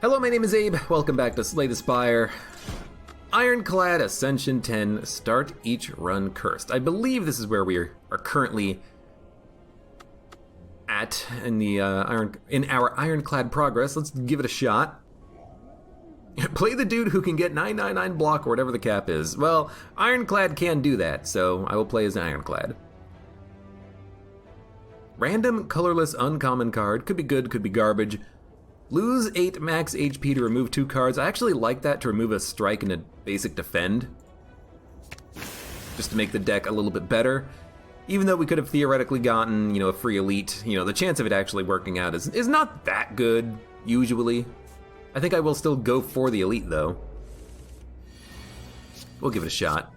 Hello, my name is Abe. Welcome back to Slay the Spire. Ironclad Ascension 10, start each run cursed. I believe this is where we are currently at in the our Ironclad progress. Let's give it a shot. Play the dude who can get 999 block or whatever the cap is. Well, Ironclad can do that, so I will play as Ironclad. Random, colorless, uncommon card. Could be good, could be garbage. Lose 8 max HP to remove 2 cards. I actually like that to remove a strike and a basic defend. Just to make the deck a little bit better. Even though we could have theoretically gotten, a free elite, the chance of it actually working out is not that good, usually. I think I will still go for the elite, though. We'll give it a shot.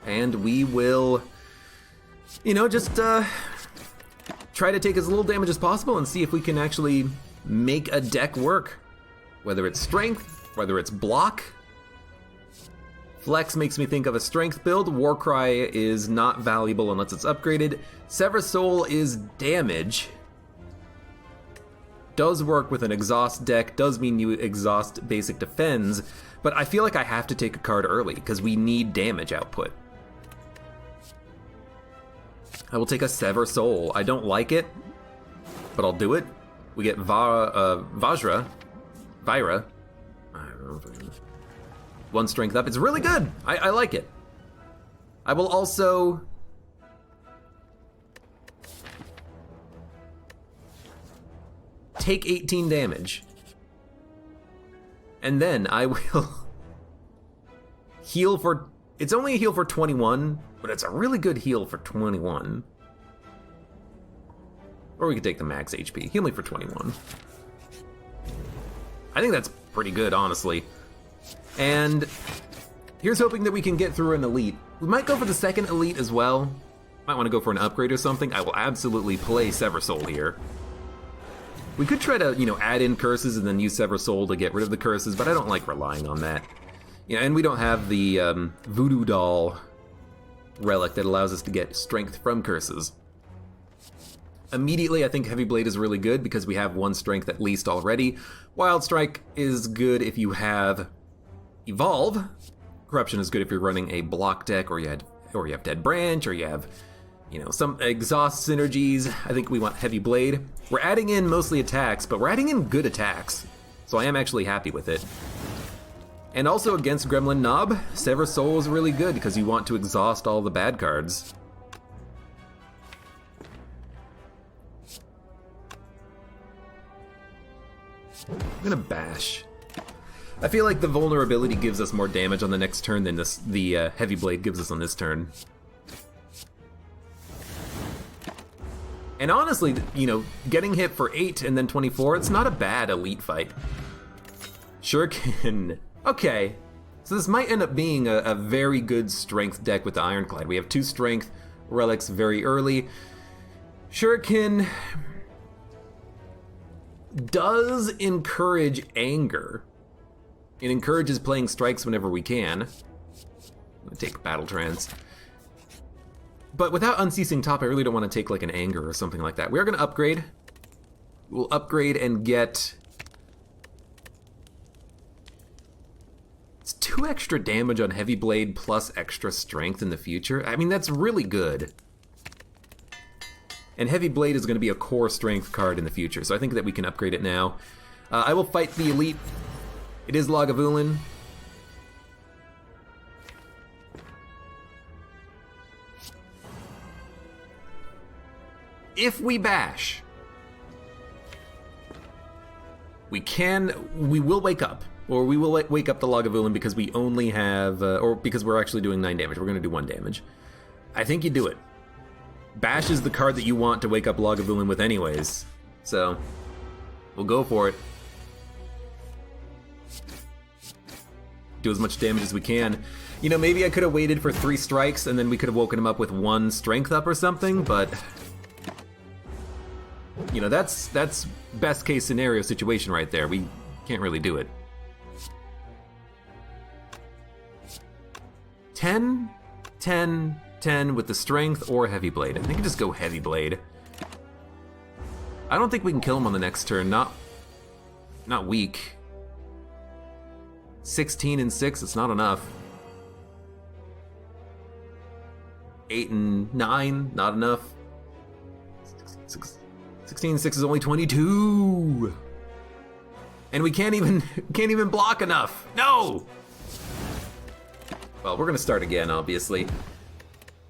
And we will, just try to take as little damage as possible and see if we can actually make a deck work. Whether it's strength, whether it's block. Flex makes me think of a strength build. Warcry is not valuable unless it's upgraded. Sever Soul is damage. Does work with an exhaust deck, does mean you exhaust basic defends, but I feel like I have to take a card early because we need damage output. I will take a Sever Soul. I don't like it, but I'll do it. We get Vajra. 1 strength up. It's really good. I like it. I will also take 18 damage. And then I will heal for... It's only a heal for 21, but it's a really good heal for 21. Or we could take the max HP. Heal me for 21. I think that's pretty good, honestly. And here's hoping that we can get through an elite. We might go for the second elite as well. Might want to go for an upgrade or something. I will absolutely play Sever Soul here. We could try to, add in curses and then use Sever Soul to get rid of the curses, but I don't like relying on that. Yeah, and we don't have the Voodoo Doll relic that allows us to get strength from curses. Immediately, I think Heavy Blade is really good because we have 1 strength at least already. Wild Strike is good if you have Evolve. Corruption is good if you're running a block deck, or you have Dead Branch, or you have, some exhaust synergies. I think we want Heavy Blade. We're adding in mostly attacks, but we're adding in good attacks, so I am actually happy with it. And also against Gremlin Knob, Sever Soul is really good because you want to exhaust all the bad cards. I'm gonna bash. I feel like the vulnerability gives us more damage on the next turn than the Heavy Blade gives us on this turn. And honestly, getting hit for 8 and then 24, it's not a bad elite fight. Shuriken. Okay, so this might end up being a very good strength deck with the Ironclad. We have 2 strength relics very early. Shuriken does encourage anger. It encourages playing strikes whenever we can. I'm gonna take Battle Trance. But without Unceasing Top, I really don't want to take like an anger or something like that. We are gonna upgrade. We'll upgrade and get... It's 2 extra damage on Heavy Blade plus extra strength in the future. I mean, that's really good. And Heavy Blade is going to be a core strength card in the future, so I think that we can upgrade it now. I will fight the elite. It is Lagavulin. If we bash, we will wake up. Or we will wake up the Lagavulin because we only have, or because we're actually doing 9 damage. We're going to do 1 damage. I think you do it. Bash is the card that you want to wake up Lagavulin with anyways. So, we'll go for it. Do as much damage as we can. Maybe I could have waited for 3 strikes and then we could have woken him up with 1 strength up or something, but... that's best case scenario situation right there. We can't really do it. 10, 10, 10 with the strength or Heavy Blade. I think I just go Heavy Blade. I don't think we can kill him on the next turn. Not weak. 16 and 6, it's not enough. 8 and 9, not enough. 16 and 6 is only 22. And we can't even block enough. No! Well, we're gonna start again, obviously.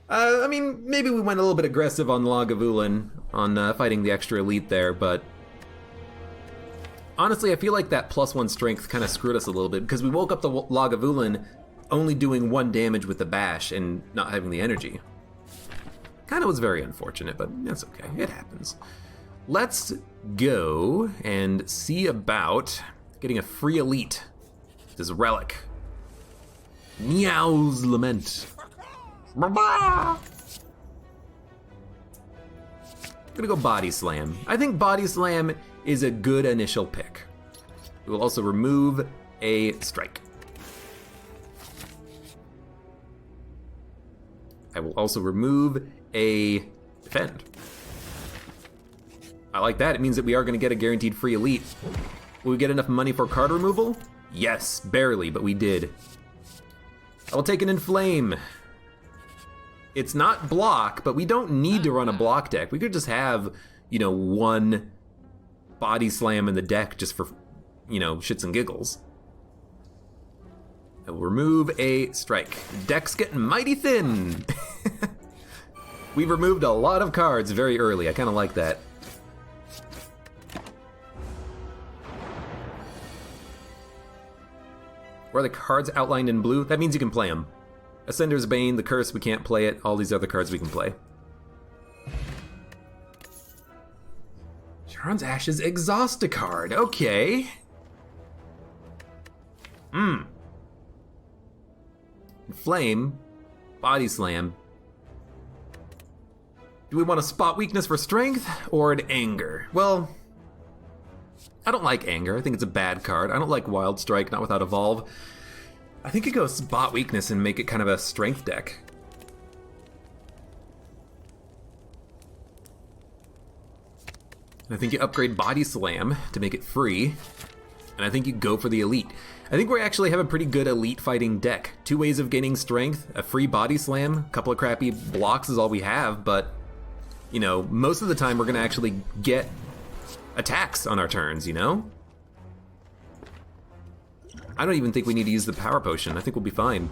I mean, maybe we went a little bit aggressive on Lagavulin on fighting the extra elite there, but honestly, I feel like that +1 strength kind of screwed us a little bit because we woke up the Lagavulin only doing 1 damage with the bash and not having the energy. Kind of was very unfortunate, but that's okay. It happens. Let's go and see about getting a free elite. This relic. Meow's Lament. I'm gonna go Body Slam. I think Body Slam is a good initial pick. We will also remove a strike. I will also remove a defend. I like that. It means that we are gonna get a guaranteed free elite. Will we get enough money for card removal? Yes, barely, but we did. I will take an Inflame. It's not block, but we don't need to run a block deck. We could just have, 1 Body Slam in the deck just for, shits and giggles. I will remove a strike. Deck's getting mighty thin. We've removed a lot of cards very early. I kind of like that. Where are the cards outlined in blue? That means you can play them. Ascender's Bane, the Curse, we can't play it. All these other cards we can play. Charon's Ashes, exhaust a card. Okay. Flame, Body Slam. Do we want a spot weakness for strength or an anger? Well, I don't like anger. I think it's a bad card. I don't like Wild Strike, not without Evolve. I think you go spot weakness and make it kind of a strength deck. I think you upgrade Body Slam to make it free. And I think you go for the elite. I think we actually have a pretty good elite fighting deck. 2 ways of gaining strength, a free Body Slam, a couple of crappy blocks is all we have, but most of the time we're gonna actually get attacks on our turns, I don't even think we need to use the Power Potion. I think we'll be fine.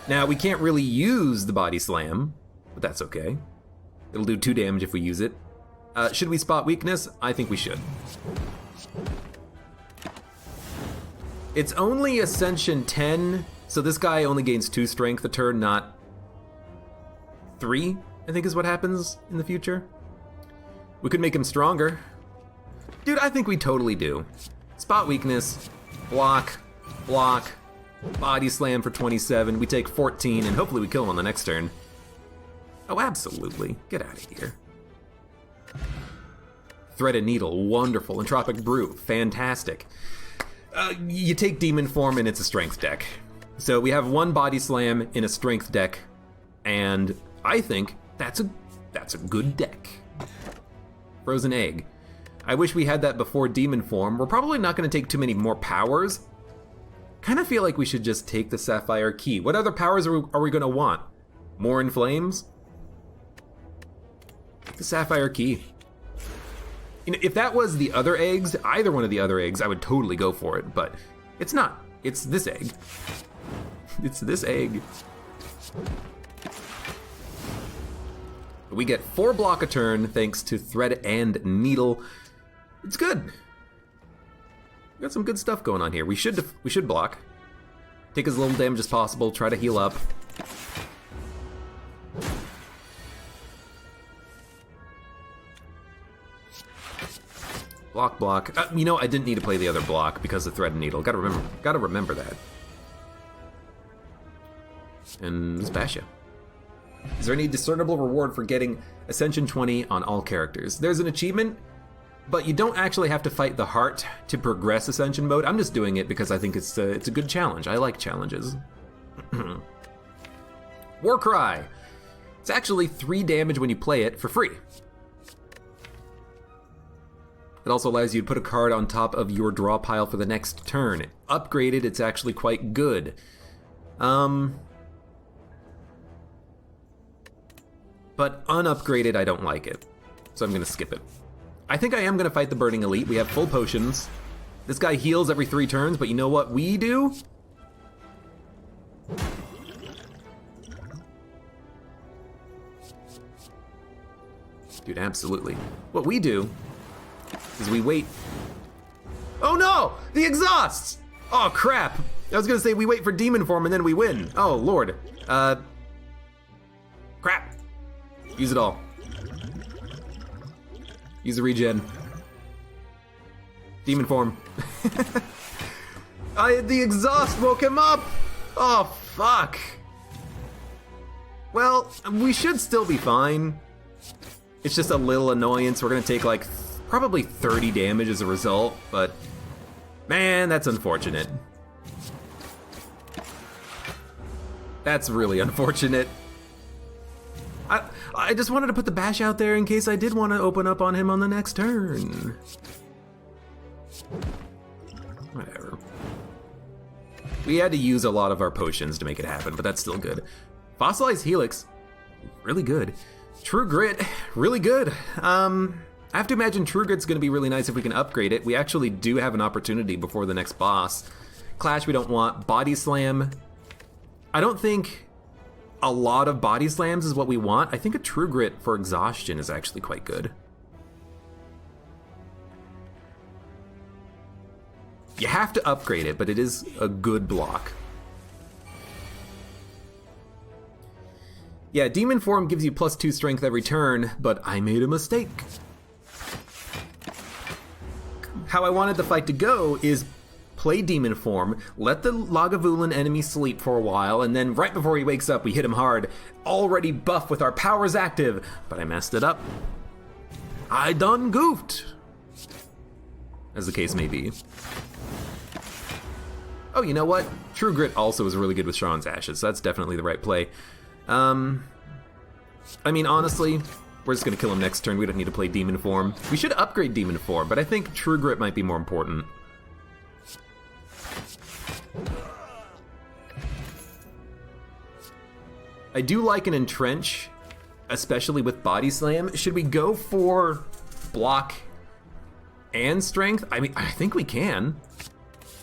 Now, we can't really use the Body Slam, but that's okay. It'll do 2 damage if we use it. Should we spot weakness? I think we should. It's only Ascension 10, so this guy only gains 2 strength a turn, not 3, I think is what happens in the future. We could make him stronger. Dude, I think we totally do. Spot weakness. Block, Body Slam for 27, we take 14, and hopefully we kill him on the next turn. Oh, absolutely. Get out of here. Threaded Needle, wonderful. Entropic Brew, fantastic. You take Demon Form and it's a strength deck. So we have 1 Body Slam in a strength deck, and I think that's a good deck. Frozen Egg. I wish we had that before Demon Form. We're probably not going to take too many more powers. Kind of feel like we should just take the Sapphire Key. What other powers are we going to want? More in Flames? The Sapphire Key. If that was the other eggs, either one of the other eggs, I would totally go for it, but it's not. It's this egg. It's this egg. We get 4 block a turn thanks to Thread and Needle. It's good. We got some good stuff going on here. We should block. Take as little damage as possible, try to heal up. Block. I didn't need to play the other block because of Thread and Needle. Gotta remember that. And Spasha. Is there any discernible reward for getting Ascension 20 on all characters? There's an achievement, but you don't actually have to fight the heart to progress Ascension mode. I'm just doing it because I think it's a good challenge. I like challenges. Warcry. It's actually 3 damage when you play it for free. It also allows you to put a card on top of your draw pile for the next turn. Upgraded, it's actually quite good. But unupgraded, I don't like it. So I'm gonna skip it. I think I am gonna fight the Burning Elite. We have full potions. This guy heals every 3 turns, but you know what we do? Dude, absolutely. What we do is we wait. Oh no! The exhausts! Oh crap! I was gonna say we wait for demon form and then we win. Oh lord. Crap. Use it all. Use the regen. Demon form. The exhaust woke him up! Oh fuck. Well, we should still be fine. It's just a little annoyance. We're gonna take like probably 30 damage as a result, but man, that's unfortunate. That's really unfortunate. I just wanted to put the bash out there in case I did want to open up on him on the next turn. Whatever. We had to use a lot of our potions to make it happen, but that's still good. Fossilized Helix, really good. True Grit, really good. I have to imagine True Grit's gonna be really nice if we can upgrade it. We actually do have an opportunity before the next boss. Clash we don't want. Body Slam. I don't think a lot of Body Slams is what we want. I think a True Grit for exhaustion is actually quite good. You have to upgrade it, but it is a good block. Yeah, Demon Form gives you +2 strength every turn, but I made a mistake. How I wanted the fight to go is play Demon Form, let the Lagavulin enemy sleep for a while, and then right before he wakes up, we hit him hard, already buff with our powers active, but I messed it up. I done goofed. As the case may be. Oh, you know what? True Grit also is really good with Sean's Ashes, so that's definitely the right play. I mean, honestly, we're just gonna kill him next turn. We don't need to play Demon Form. We should upgrade Demon Form, but I think True Grit might be more important. I do like an Entrench, especially with Body Slam. Should we go for block and strength? I mean, I think we can.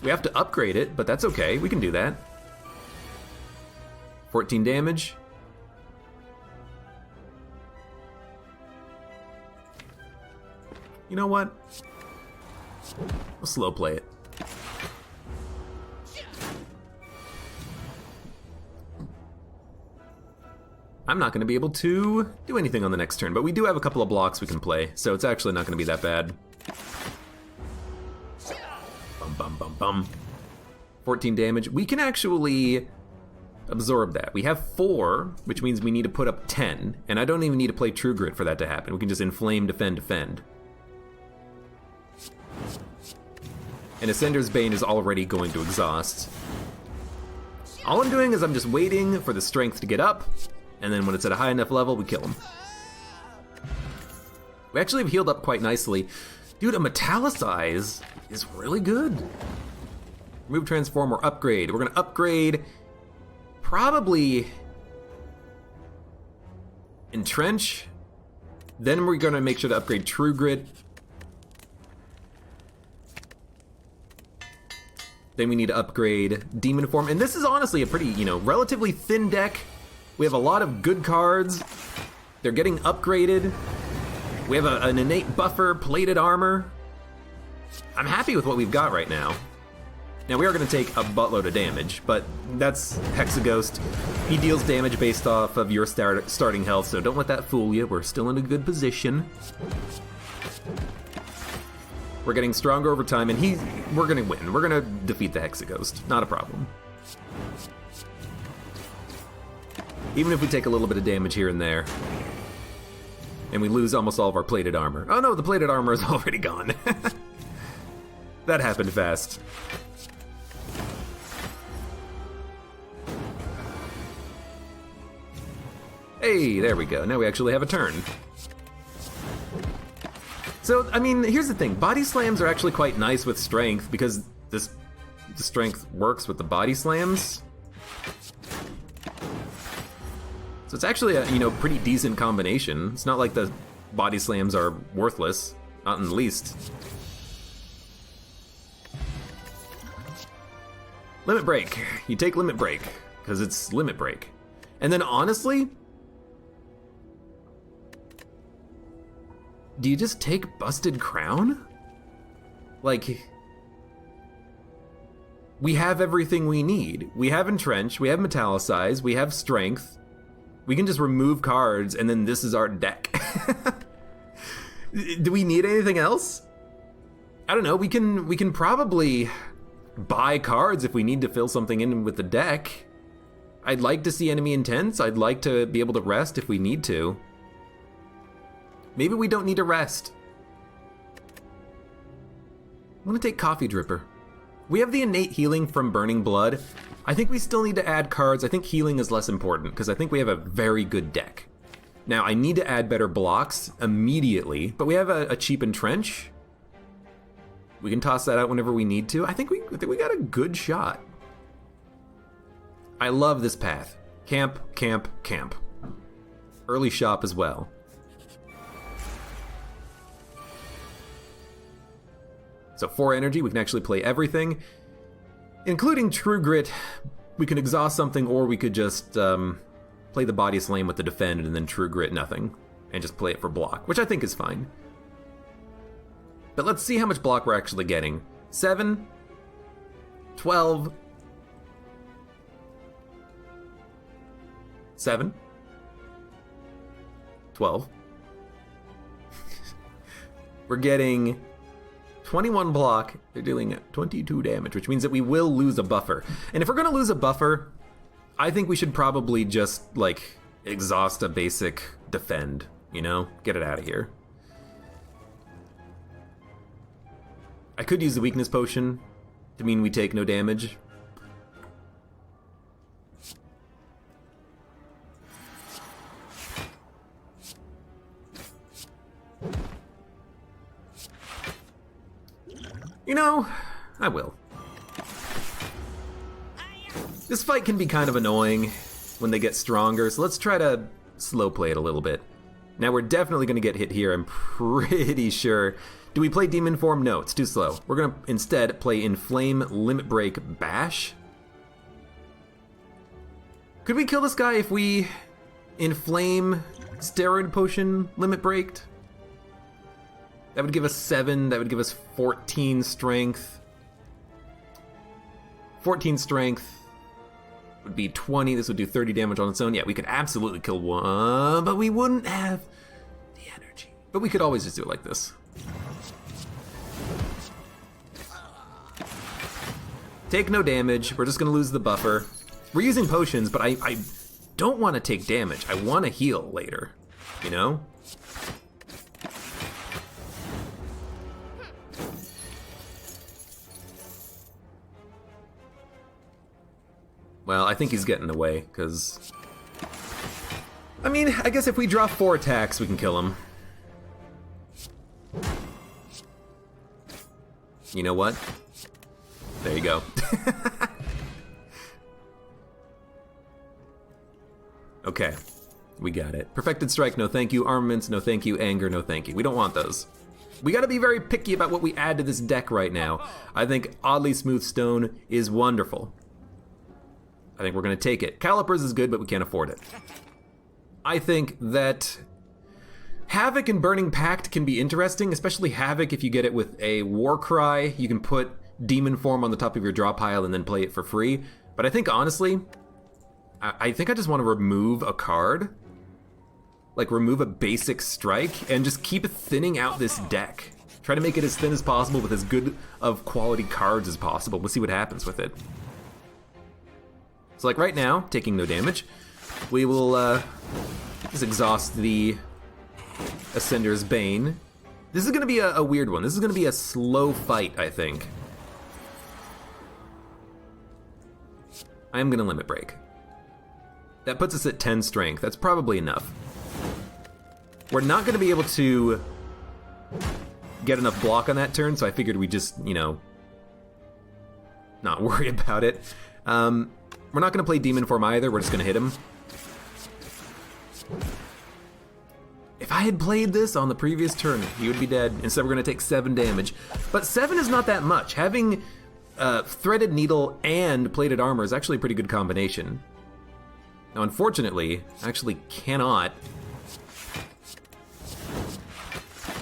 We have to upgrade it, but that's okay. We can do that. 14 damage. You know what? We'll slow play it. I'm not going to be able to do anything on the next turn, but we do have a couple of blocks we can play, so it's actually not going to be that bad. Bum, bum, bum, bum. 14 damage. We can actually absorb that. We have 4, which means we need to put up 10, and I don't even need to play True Grit for that to happen. We can just inflame, defend, defend. And Ascender's Bane is already going to exhaust. All I'm doing is I'm just waiting for the strength to get up, and then when it's at a high enough level, we kill him. We actually have healed up quite nicely. Dude, a Metallicize is really good. Remove, transform, or upgrade. We're gonna upgrade probably Entrench. Then we're gonna make sure to upgrade True Grit. Then we need to upgrade Demon Form. And this is honestly a pretty, relatively thin deck. We have a lot of good cards. They're getting upgraded. We have an innate buffer, plated armor. I'm happy with what we've got right now. Now we are gonna take a buttload of damage, but that's Hexaghost. He deals damage based off of your starting health, so don't let that fool you. We're still in a good position. We're getting stronger over time, and we're gonna win. We're gonna defeat the Hexaghost. Not a problem. Even if we take a little bit of damage here and there. And we lose almost all of our plated armor. Oh no, the plated armor is already gone. That happened fast. Hey, there we go. Now we actually have a turn. So, I mean, here's the thing. Body slams are actually quite nice with strength because the strength works with the body slams. So it's actually a, pretty decent combination. It's not like the body slams are worthless, not in the least. Limit break. You take limit break because it's limit break. And then honestly, do you just take busted crown? Like, we have everything we need. We have entrench, we have metallicize, we have strength. We can just remove cards and then this is our deck. Do we need anything else? I don't know, we can probably buy cards if we need to fill something in with the deck. I'd like to see enemy intents. I'd like to be able to rest if we need to. Maybe we don't need to rest. I'm gonna take Coffee Dripper. We have the innate healing from Burning Blood. I think we still need to add cards. I think healing is less important because I think we have a very good deck. Now, I need to add better blocks immediately, but we have a cheap entrench. We can toss that out whenever we need to. I think we got a good shot. I love this path. Camp, camp, camp. Early shop as well. So 4 energy, we can actually play everything, including True Grit. We can exhaust something, or we could just play the Body Slam with the defend and then True Grit nothing, and just play it for block, which I think is fine. But let's see how much block we're actually getting. 7, 12, 7, 12. We're getting 21 block, they're dealing 22 damage, which means that we will lose a buffer. And if we're gonna lose a buffer, I think we should probably just, like, exhaust a basic defend, Get it out of here. I could use the weakness potion to mean we take no damage. I will. This fight can be kind of annoying when they get stronger, so let's try to slow play it a little bit. Now we're definitely going to get hit here, I'm pretty sure. Do we play Demon Form? No, it's too slow. We're going to instead play Inflame, Limit Break, Bash. Could we kill this guy if we Inflame, Steroid Potion, Limit Breaked? That would give us 7, that would give us 14 strength. 14 strength would be 20, this would do 30 damage on its own. Yeah, we could absolutely kill one, but we wouldn't have the energy. But we could always just do it like this. Take no damage, we're just gonna lose the buffer. We're using potions, but I don't want to take damage. I want to heal later, Well, I think he's getting away, because... I mean, I guess if we draw 4 attacks, we can kill him. You know what? There you go. Okay, we got it. Perfected Strike, no thank you. Armaments, no thank you. Anger, no thank you. We don't want those. We gotta be very picky about what we add to this deck right now. I think Oddly Smooth Stone is wonderful. I think we're gonna take it. Calipers is good, but we can't afford it. I think that Havoc and Burning Pact can be interesting, especially Havoc if you get it with a War Cry. You can put Demon Form on the top of your draw pile and then play it for free. But I think, honestly, I think I just want to remove a card. Like, remove a basic strike and just keep thinning out this deck. Try to make it as thin as possible with as good of quality cards as possible. We'll see what happens with it. So, like, right now, taking no damage, we will just exhaust the Ascender's Bane. This is going to be a weird one. This is going to be a slow fight, I think. I am going to Limit Break. That puts us at 10 strength. That's probably enough. We're not going to be able to get enough block on that turn, so I figured we'd just, you know, not worry about it. We're not going to play Demon Form either, we're just going to hit him. If I had played this on the previous turn, he would be dead. Instead, we're going to take 7 damage. But 7 is not that much. Having Threaded Needle and Plated Armor is actually a pretty good combination. Now, unfortunately, I actually cannot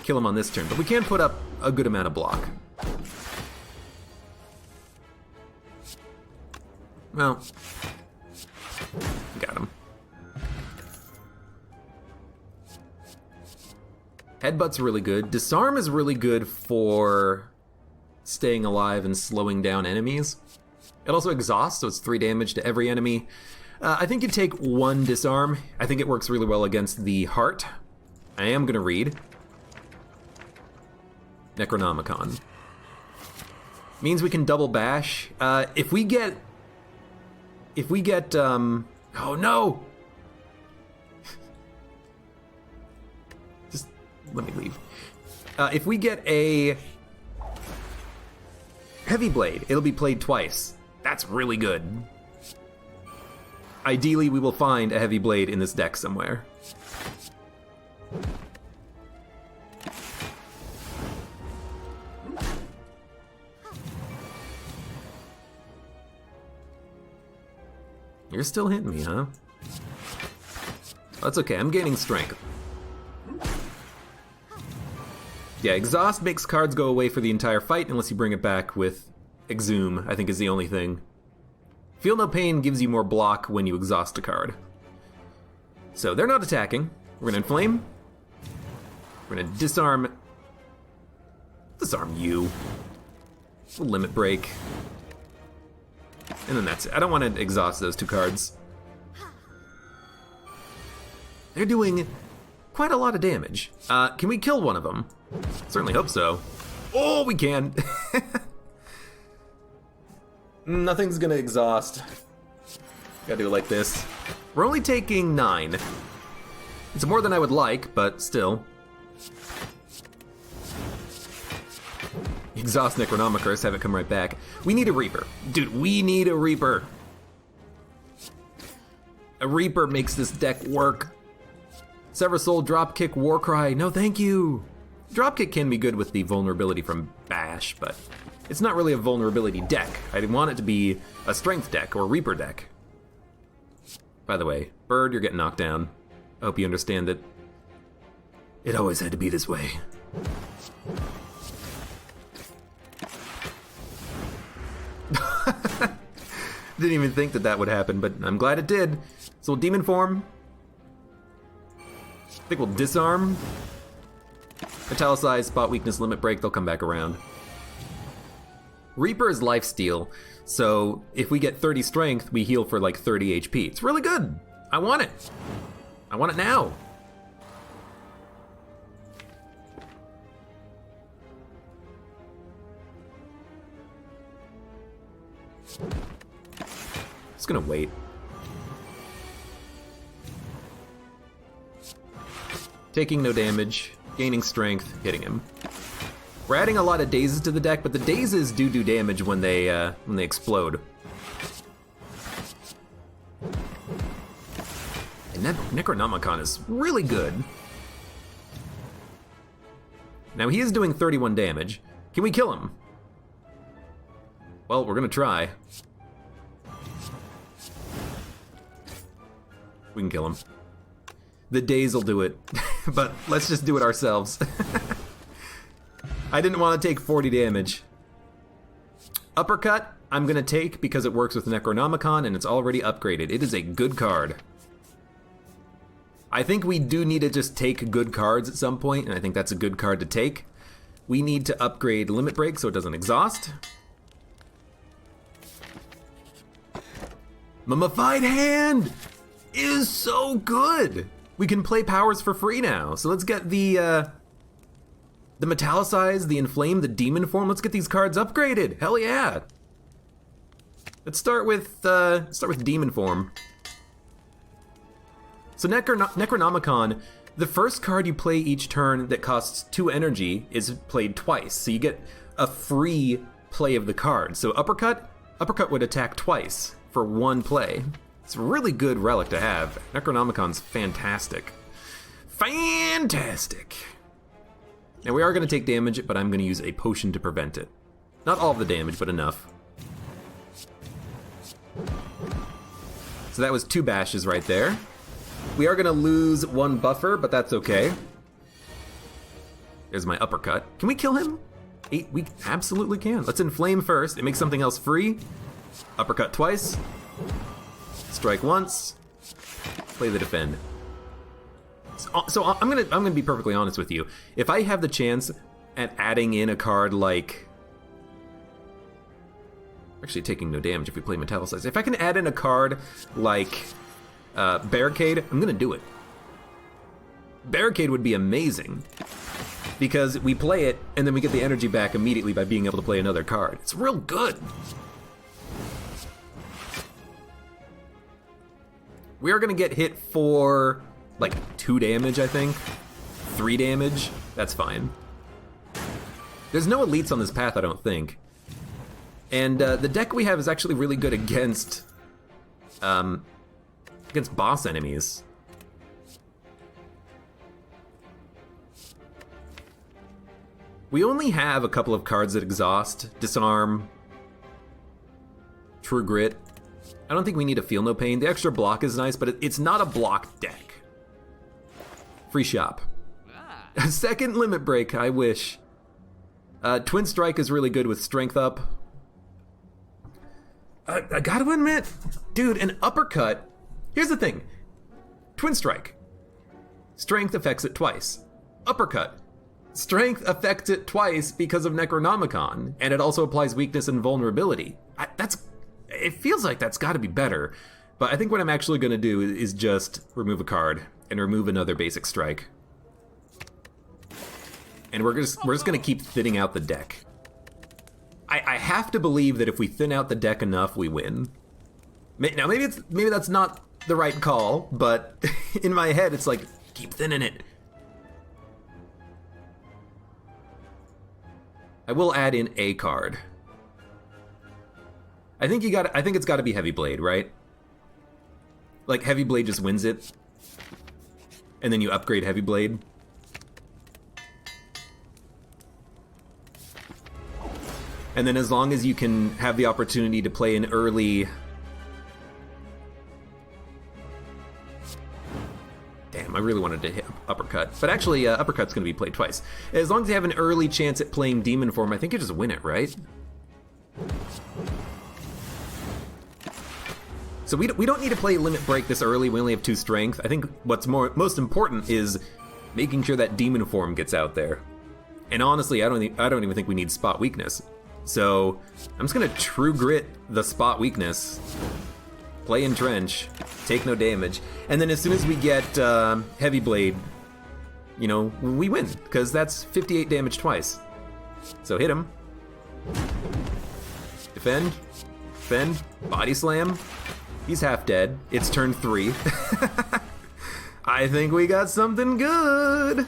kill him on this turn, but we can put up a good amount of block. Well, got him. Headbutt's really good. Disarm is really good for staying alive and slowing down enemies. It also exhausts, so it's 3 damage to every enemy. I think you take 1 disarm. I think it works really well against the heart. I am gonna read. Necronomicon. Means we can double bash. If we get, oh no! Just let me leave. If we get a Heavy Blade, it'll be played twice. That's really good. Ideally, we will find a Heavy Blade in this deck somewhere. You're still hitting me, huh? That's okay, I'm gaining strength. Yeah, Exhaust makes cards go away for the entire fight unless you bring it back with Exhume, I think is the only thing. Feel No Pain gives you more block when you exhaust a card. So they're not attacking. We're gonna Inflame. We're gonna Disarm you. We'll Limit Break. And then that's it. I don't want to exhaust those 2 cards. They're doing quite a lot of damage. Can we kill one of them? Certainly hope so. Oh, we can. Nothing's gonna exhaust. Gotta do it like this. We're only taking 9. It's more than I would like, but still. Exhaust Necronomicus, have it come right back. We need a Reaper. Dude, we need a Reaper. A Reaper makes this deck work. Sever Soul, Dropkick, Warcry. No, thank you. Dropkick can be good with the vulnerability from Bash, but it's not really a vulnerability deck. I want it to be a strength deck or Reaper deck. By the way, Bird, you're getting knocked down. I hope you understand that it always had to be this way. Didn't even think that that would happen, but I'm glad it did. So we'll Demon Form. I think we'll Disarm. Italicize, Spot Weakness, Limit Break, they'll come back around. Reaper is lifesteal, so if we get 30 strength, we heal for like 30 HP. It's really good. I want it. I want it now. Just gonna wait. Taking no damage, gaining strength, hitting him. We're adding a lot of dazes to the deck, but the dazes do damage when they explode. And Necronomicon is really good. Now he is doing 31 damage. Can we kill him? Well, we're gonna try. We can kill him. The daze will do it, but let's just do it ourselves. I didn't want to take 40 damage. Uppercut, I'm gonna take because it works with Necronomicon and it's already upgraded. It is a good card. I think we do need to just take good cards at some point, and I think that's a good card to take. We need to upgrade Limit Break so it doesn't exhaust. Mummified Hand is so good. We can play powers for free now. So let's get the Metallicize, the Inflame, the Demon Form. Let's get these cards upgraded. Hell yeah. Let's start with Demon Form. So Necronomicon The first card you play each turn that costs 2 energy is played twice, so you get a free play of the card. So Uppercut would attack twice for 1 play. It's a really good relic to have. Necronomicon's fantastic. Fantastic! Now we are going to take damage, but I'm going to use a potion to prevent it. Not all of the damage, but enough. So that was 2 bashes right there. We are going to lose 1 buffer, but that's okay. There's my uppercut. Can we kill him? 8, we absolutely can. Let's inflame first. It makes something else free. Uppercut twice. Strike once. Play the defend. So I'm gonna be perfectly honest with you. If I have the chance at adding in a card like, actually taking no damage if we play Metallicize. If I can add in a card like Barricade, I'm gonna do it. Barricade would be amazing because we play it and then we get the energy back immediately by being able to play another card. It's real good. We are gonna get hit for like 2 damage, I think. 3 damage, that's fine. There's no elites on this path, I don't think. And the deck we have is actually really good against boss enemies. We only have a couple of cards that exhaust. Disarm, True Grit. I don't think we need to Feel No Pain. The extra block is nice, but it's not a block deck. Free shop. A second limit break, I wish. Twin Strike is really good with strength up. I gotta admit, dude, an uppercut. Here's the thing. Twin Strike. Strength affects it twice. Uppercut. Strength affects it twice because of Necronomicon, and it also applies weakness and vulnerability. It feels like that's gotta be better, but I think what I'm actually gonna do is just remove a card and remove another basic strike. And we're just gonna keep thinning out the deck. I have to believe that if we thin out the deck enough, we win. Now maybe that's not the right call, but in my head it's like, keep thinning it. I will add in a card. I think it's gotta be Heavy Blade, right? Like Heavy Blade just wins it. And then you upgrade Heavy Blade. And then as long as you can have the opportunity to play an early... Damn, I really wanted to hit Uppercut. But actually, Uppercut's going to be played twice. As long as you have an early chance at playing Demon Form, I think you just win it, right? So we don't need to play Limit Break this early. We only have 2 strength. I think what's most important is making sure that Demon Form gets out there. And honestly, I don't even think we need Spot Weakness. So I'm just gonna True Grit the Spot Weakness, play Entrench, take no damage, and then as soon as we get Heavy Blade, you know, we win, because that's 58 damage twice. So hit him. Defend. Defend. Body Slam. He's half dead. It's turn 3. I think we got something good.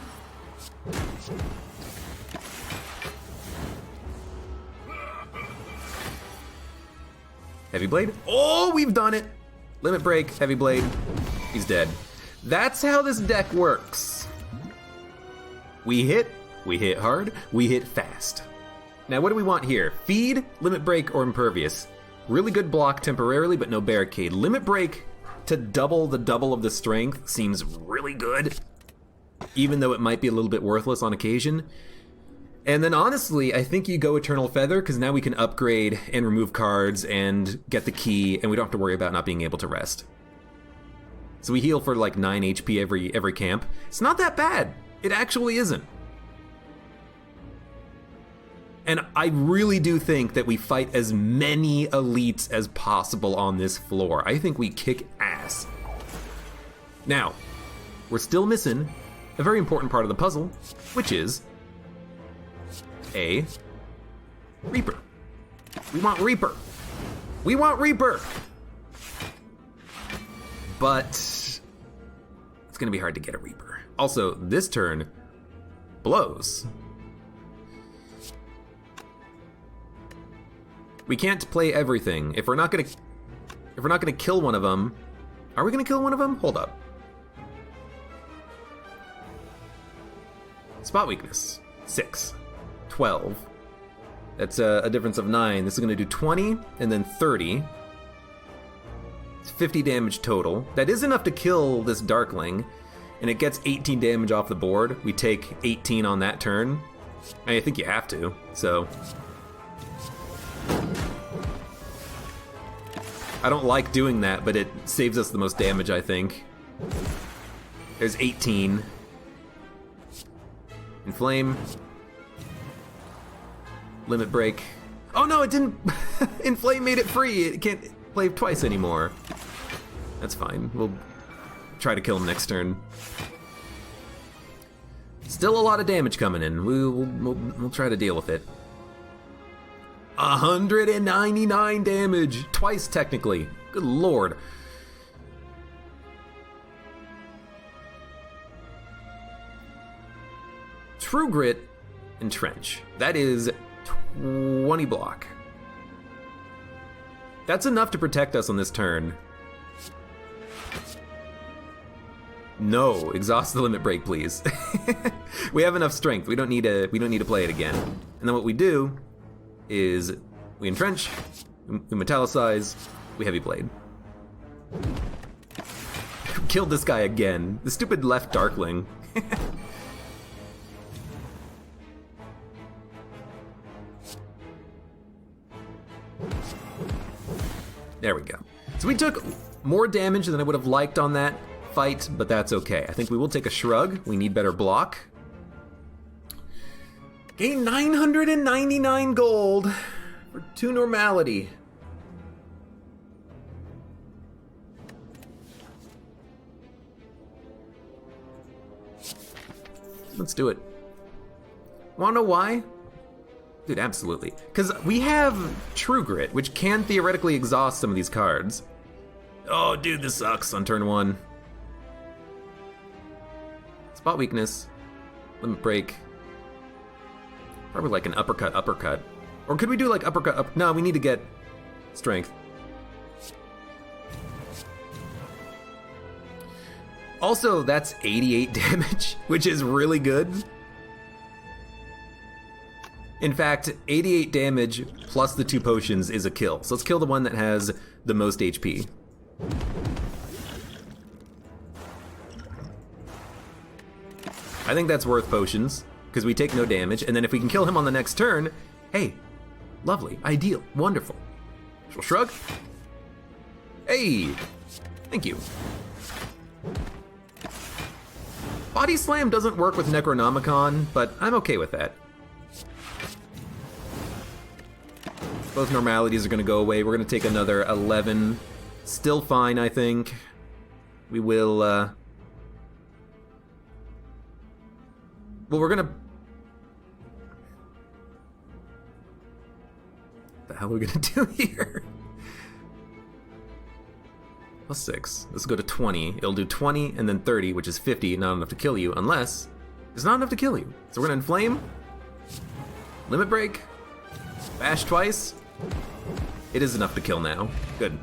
Heavy Blade. Oh, we've done it. Limit Break, Heavy Blade. He's dead. That's how this deck works. We hit hard, we hit fast. Now what do we want here? Feed, Limit Break, or Impervious? Really good block temporarily, but no Barricade. Limit Break to double of the strength seems really good, even though it might be a little bit worthless on occasion. And then honestly, I think you go Eternal Feather, because now we can upgrade and remove cards and get the key, and we don't have to worry about not being able to rest. So we heal for like 9 HP every camp. It's not that bad. It actually isn't. And I really do think that we fight as many elites as possible on this floor. I think we kick ass. Now, we're still missing a very important part of the puzzle, which is a Reaper. We want Reaper. We want Reaper. But it's gonna be hard to get a Reaper. Also, this turn blows. We can't play everything. If we're not gonna kill one of them, are we gonna kill one of them? Hold up. Spot weakness, 6, 12. That's a difference of 9. This is gonna do 20 and then 30. It's 50 damage total. That is enough to kill this Darkling, and it gets 18 damage off the board. We take 18 on that turn. I think you have to, so. I don't like doing that, but it saves us the most damage, I think. There's 18. Inflame. Limit break. Oh no, it didn't. Inflame made it free. It can't play twice anymore. That's fine. We'll try to kill him next turn. Still a lot of damage coming in. We'll try to deal with it. 199 damage. Twice, technically. Good lord. True Grit and Trench. That is 20 block. That's enough to protect us on this turn. No, exhaust the limit break, please. We have enough strength. We don't need to play it again. And then what we do is we entrench, we metallicize, we heavy blade. Killed this guy again. The stupid left Darkling. There we go. So we took more damage than I would have liked on that fight, but that's okay. I think we will take a shrug. We need better block. Gain 999 gold for 2 normality. Let's do it. Wanna know why? Dude, absolutely. Because we have True Grit, which can theoretically exhaust some of these cards. Oh, dude, this sucks on turn 1. Spot weakness. Limit break. Probably like an uppercut. Or could we do like uppercut up? No, we need to get strength. Also, that's 88 damage, which is really good. In fact, 88 damage plus the 2 potions is a kill. So let's kill the one that has the most HP. I think that's worth potions, because we take no damage, and then if we can kill him on the next turn, hey, lovely, ideal, wonderful. We'll shrug. Hey, thank you. Body Slam doesn't work with Necronomicon, but I'm okay with that. Both normalities are going to go away. We're going to take another 11. Still fine, I think. We will, well, we're going to... What the hell are we going to do here? Plus 6. Let's go to 20. It'll do 20 and then 30, which is 50. Not enough to kill you, unless it's not enough to kill you. So we're going to Inflame. Limit Break. Bash twice. It is enough to kill now. Good.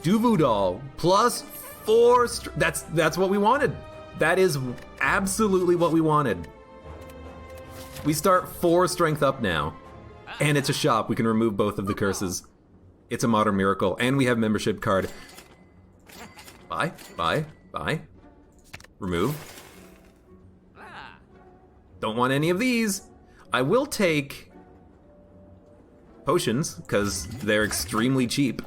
Duvu Doll plus 4. That's what we wanted. That is absolutely what we wanted. We start 4 strength up now, and it's a shop. We can remove both of the curses. It's a modern miracle, and we have membership card. Buy. Remove. Don't want any of these. I will take potions, because they're extremely cheap.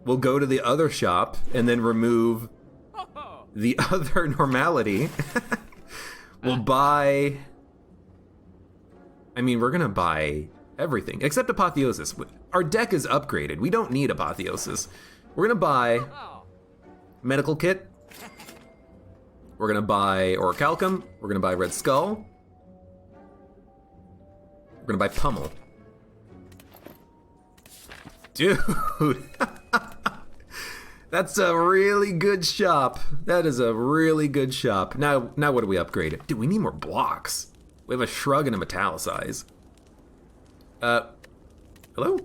We'll go to the other shop and then remove the other normality. We'll buy... I mean, we're gonna buy everything, except Apotheosis. Our deck is upgraded. We don't need Apotheosis. We're gonna buy Medical Kit. We're gonna buy Orichalcum. We're gonna buy Red Skull. We're gonna buy Pummel. Dude, That's a really good shop. That is a really good shop. Now what do we upgrade? Dude, we need more blocks. We have a shrug and a metallicize. Hello?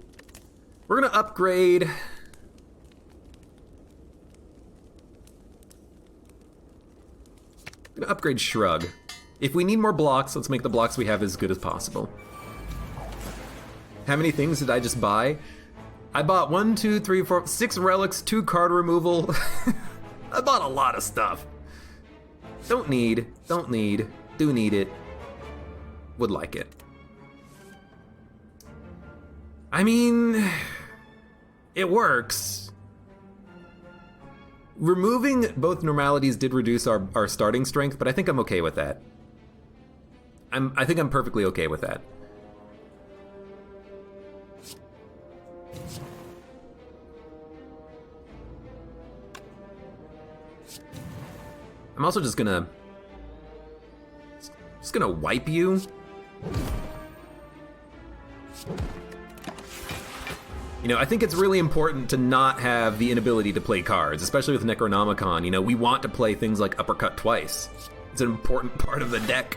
We're gonna upgrade... I'm gonna upgrade shrug. If we need more blocks, let's make the blocks we have as good as possible. How many things did I just buy? I bought 1, 2, 3, 4, 6 relics, 2 card removal. I bought a lot of stuff. Don't need, do need it. Would like it. I mean, it works. Removing both normalities did reduce our starting strength, but I think I'm okay with that. I think I'm perfectly okay with that. I'm also just gonna wipe you. You know, I think it's really important to not have the inability to play cards, especially with Necronomicon. You know, we want to play things like Uppercut twice. It's an important part of the deck.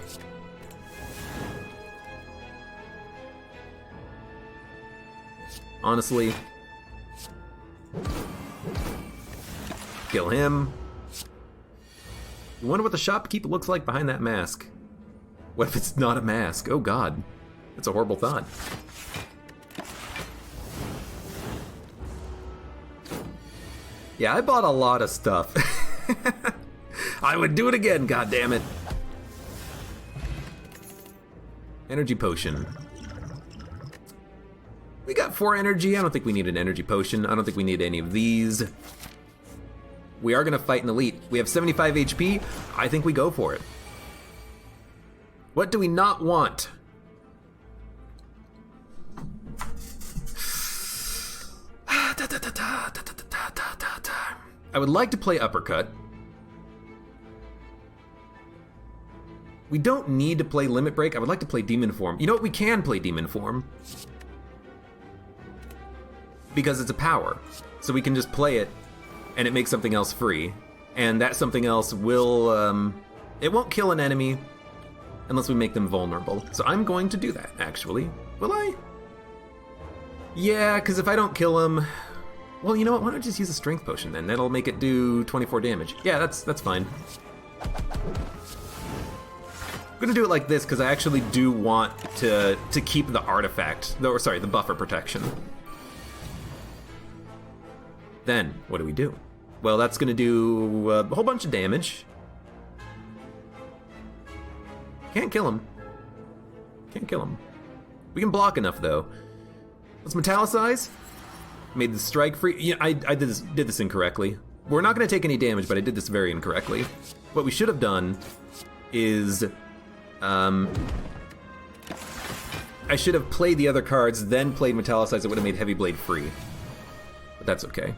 Honestly. Kill him. You wonder what the shopkeep looks like behind that mask. What if it's not a mask? Oh god. That's a horrible thought. Yeah, I bought a lot of stuff. I would do it again, goddammit. Energy potion. We got 4 energy. I don't think we need an energy potion. I don't think we need any of these. We are gonna fight an elite. We have 75 HP. I think we go for it. What do we not want? I would like to play Uppercut. We don't need to play Limit Break. I would like to play Demon Form. You know what? We can play Demon Form. Because it's a power. So we can just play it, and it makes something else free. And that something else will, it won't kill an enemy unless we make them vulnerable. So I'm going to do that, actually. Will I? Yeah, because if I don't kill him... Well, you know what? Why don't I just use a strength potion then? That'll make it do 24 damage. Yeah, that's fine. I'm gonna do it like this because I actually do want to keep the artifact, or sorry, the buffer protection. Then, what do? Well, that's gonna do a whole bunch of damage. Can't kill him. Can't kill him. We can block enough though. Let's metallicize. Made the strike free. Yeah, I did this incorrectly. We're not gonna take any damage, but I did this very incorrectly. What we should have done is, I should have played the other cards, then played metallicize. It would have made Heavy Blade free. But that's okay.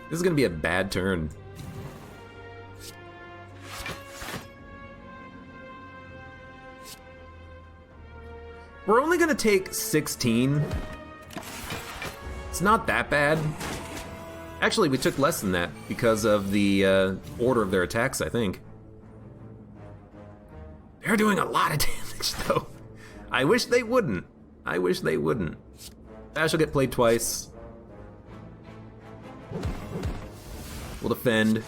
This is gonna be a bad turn. We're only gonna take 16. It's not that bad. Actually, we took less than that because of the order of their attacks, I think. They're doing a lot of damage, though. I wish they wouldn't. I wish they wouldn't. Ash will get played twice. We'll defend.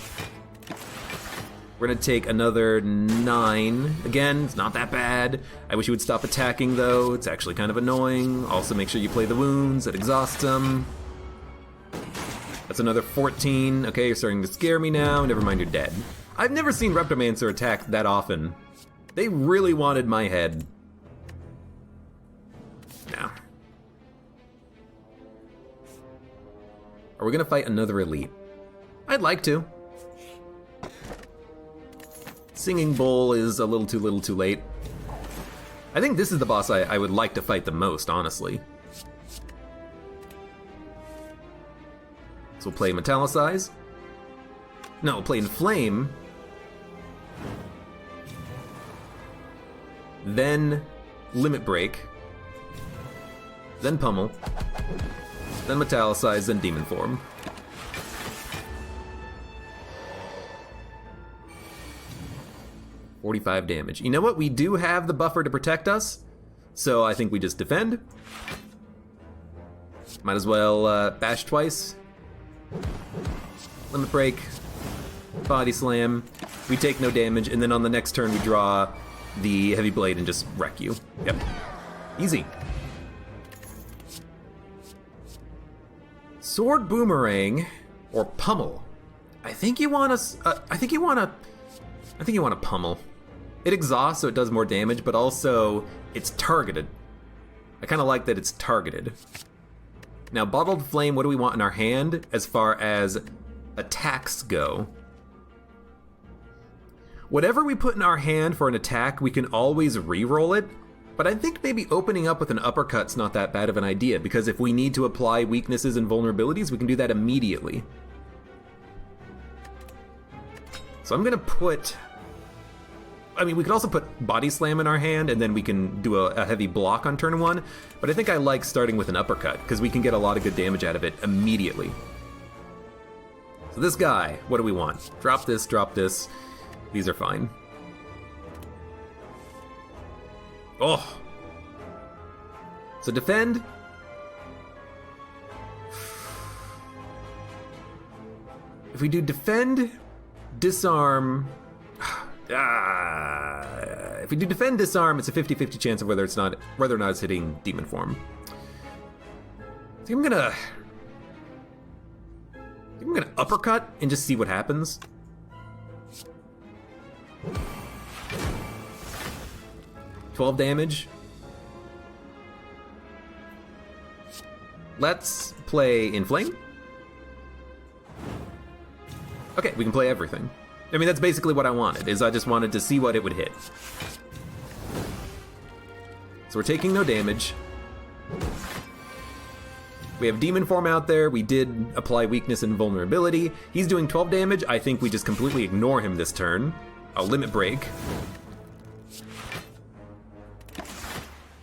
We're gonna take another 9. Again, it's not that bad. I wish you would stop attacking, though. It's actually kind of annoying. Also, make sure you play the wounds. That exhausts them. That's another 14. Okay, you're starting to scare me now. Never mind, you're dead. I've never seen Reptomancer attack that often. They really wanted my head. Now. Are we gonna fight another elite? I'd like to. Singing Bowl is a little too late. I think this is the boss I would like to fight the most, honestly. So we'll play Metallicize. No, we'll play Inflame. Then Limit Break. Then Pummel. Then Metallicize, then Demon Form. 45 damage. You know what? We do have the buffer to protect us, so I think we just defend. Might as well bash twice. Limit break. Body slam. We take no damage, and then on the next turn we draw the heavy blade and just wreck you. Yep. Easy. Sword boomerang or pummel. I think you want to pummel. It exhausts, so it does more damage, but also it's targeted. I kind of like that it's targeted. Now, Bottled Flame, what do we want in our hand as far as attacks go? Whatever we put in our hand for an attack, we can always re-roll it, but I think maybe opening up with an uppercut's not that bad of an idea, because if we need to apply weaknesses and vulnerabilities, we can do that immediately. So I'm gonna put... I mean, we could also put Body Slam in our hand, and then we can do a heavy block on turn 1, but I think I like starting with an uppercut, because we can get a lot of good damage out of it immediately. So this guy, what do we want? Drop this, drop this. These are fine. Oh! So defend. If we do defend, disarm... if we do defend, disarm, it's a 50-50 chance of whether or not it's hitting demon form. I think I'm gonna uppercut and just see what happens. $12 damage. Let's play Inflame. Okay, we can play everything. I mean, that's basically what I wanted, is I just wanted to see what it would hit. So we're taking no damage. We have Demon Form out there. We did apply weakness and vulnerability. He's doing 12 damage. I think we just completely ignore him this turn. I'll Limit Break.